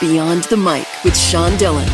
Beyond the Mic with Sean Dillon.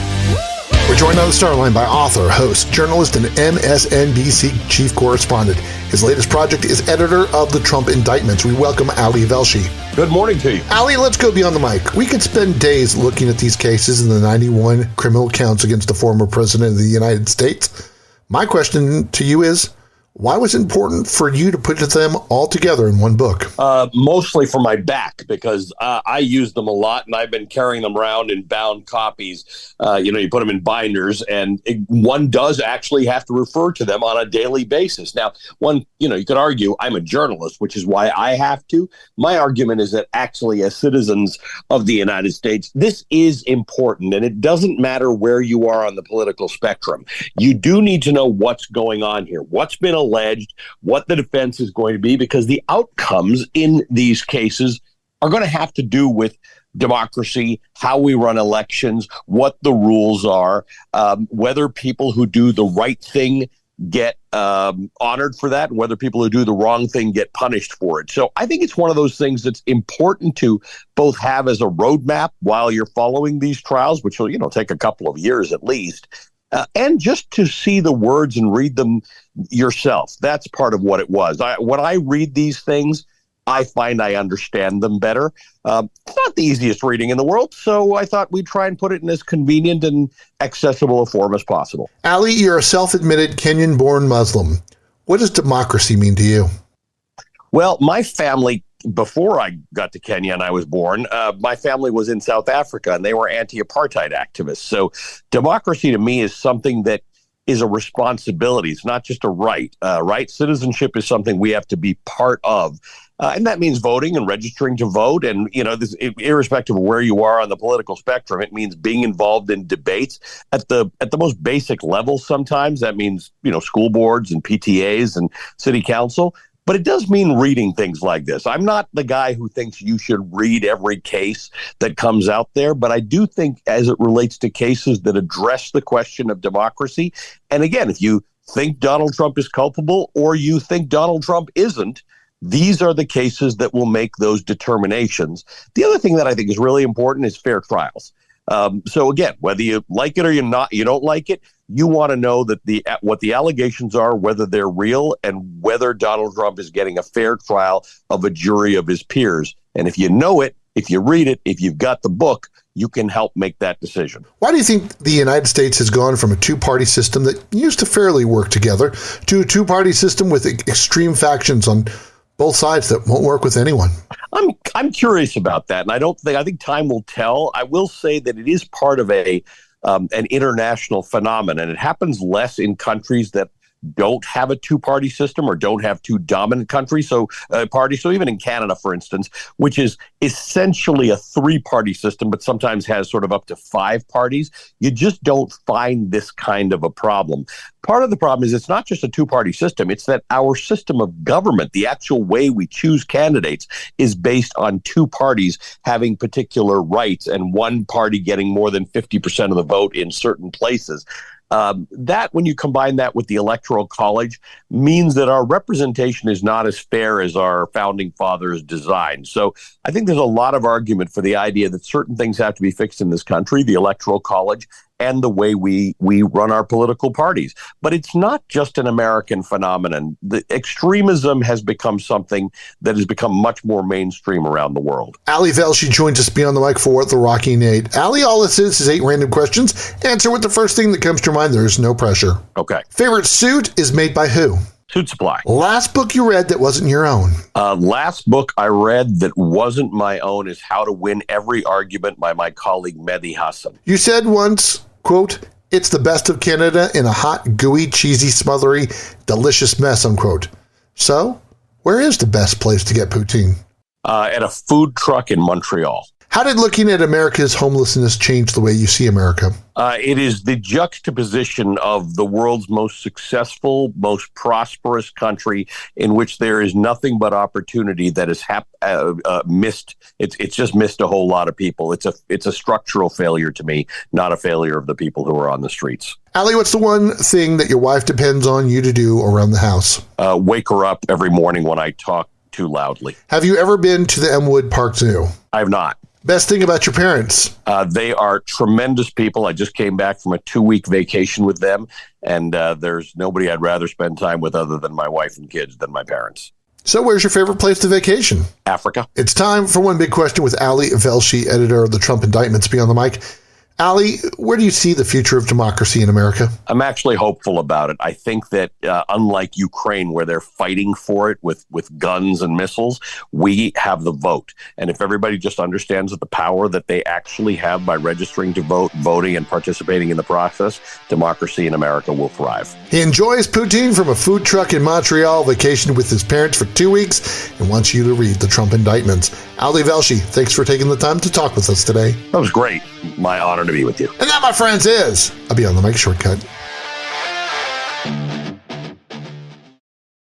We're joined on the Starline by author, host, journalist, and MSNBC Chief Correspondent. His latest project is editor of the Trump Indictments. We welcome Ali Velshi. Good morning to you. Ali, let's go beyond the mic. We could spend days looking at these cases and the 91 criminal counts against the former president of the United States. My question to you is, why was it important for you to put them all together in one book? Mostly for my back, because I use them a lot, and I've been carrying them around in bound copies. You put them in binders, and one does actually have to refer to them on a daily basis. Now, you could argue I'm a journalist, which is why I have to. My argument is that actually, as citizens of the United States, this is important, and it doesn't matter where you are on the political spectrum. You do need to know what's going on here, what's been alleged, what the defense is going to be, because the outcomes in these cases are going to have to do with democracy, how we run elections, what the rules are, whether people who do the right thing get honored for that, and whether people who do the wrong thing get punished for it. So I think it's one of those things that's important to both have as a roadmap while you're following these trials, which will, take a couple of years at least. And just to see the words and read them yourself. That's part of what it was. When I read these things, I find I understand them better. It's not the easiest reading in the world, so I thought we'd try and put it in as convenient and accessible a form as possible. Ali, you're a self-admitted Kenyan-born Muslim. What does democracy mean to you? Well, my family, before I got to Kenya and I was born, my family was in South Africa, and they were anti-apartheid activists. So democracy to me is something that is a responsibility. It's not just a right. Right? Citizenship is something we have to be part of. And that means voting and registering to vote. And, irrespective of where you are on the political spectrum, it means being involved in debates at the most basic level. Sometimes that means, school boards and PTAs and city council. But it does mean reading things like this. I'm not the guy who thinks you should read every case that comes out there, but I do think as it relates to cases that address the question of democracy, and again, if you think Donald Trump is culpable or you think Donald Trump isn't, these are the cases that will make those determinations. The other thing that I think is really important is fair trials. So again, whether you like it or you don't like it, you want to know that what the allegations are, whether they're real, and whether Donald Trump is getting a fair trial of a jury of his peers. And if you know it, if you read it, if you've got the book, you can help make that decision. Why do you think the United States has gone from a two-party system that used to fairly work together to a two-party system with extreme factions on both sides that won't work with anyone? I'm curious about that, and I think time will tell. I will say that it is part of an international phenomenon. It happens less in countries that don't have a two-party system or don't have two dominant countries, parties. So even in Canada, for instance, which is essentially a three-party system, but sometimes has sort of up to five parties, you just don't find this kind of a problem. Part of the problem is it's not just a two-party system. It's that our system of government, the actual way we choose candidates, is based on two parties having particular rights and one party getting more than 50% of the vote in certain places. That, when you combine that with the Electoral College, means that our representation is not as fair as our founding fathers designed. So I think there's a lot of argument for the idea that certain things have to be fixed in this country, the Electoral College, and the way we run our political parties. But it's not just an American phenomenon. The extremism has become something that has become much more mainstream around the world. Ali Velshi joins us beyond the mic for the Rockin 8. Ali, all this is 8 random questions. Answer with the first thing that comes to your mind. There is no pressure. Okay. Favorite suit is made by who? Suit Supply. Last book you read that wasn't your own? Last book I read that wasn't my own is How to Win Every Argument by my colleague Mehdi Hassan. You said once, quote, "It's the best of Canada in a hot, gooey, cheesy, smothery, delicious mess," unquote. So, where is the best place to get poutine? At a food truck in Montreal. How did looking at America's homelessness change the way you see America? It is the juxtaposition of the world's most successful, most prosperous country in which there is nothing but opportunity that is missed. It's just missed a whole lot of people. It's a structural failure to me, not a failure of the people who are on the streets. Ali, what's the one thing that your wife depends on you to do around the house? Wake her up every morning when I talk too loudly. Have you ever been to the Elmwood Park Zoo? I have not. Best thing about your parents? They are tremendous people. I just came back from a 2-week vacation with them, and there's nobody I'd rather spend time with other than my wife and kids than my parents. So where's your favorite place to vacation? Africa. It's time for One Big Question with Ali Velshi, editor of the Trump Indictments. Be on the mic. Ali, where do you see the future of democracy in America? I'm actually hopeful about it. I think that unlike Ukraine, where they're fighting for it with guns and missiles, we have the vote. And if everybody just understands that the power that they actually have by registering to vote, voting, and participating in the process, democracy in America will thrive. He enjoys poutine from a food truck in Montreal, vacationed with his parents for 2 weeks, and wants you to read the Trump Indictments. Ali Velshi, thanks for taking the time to talk with us today. That was great. My honor to be with you. And that, my friends, is a Be on the Mic shortcut.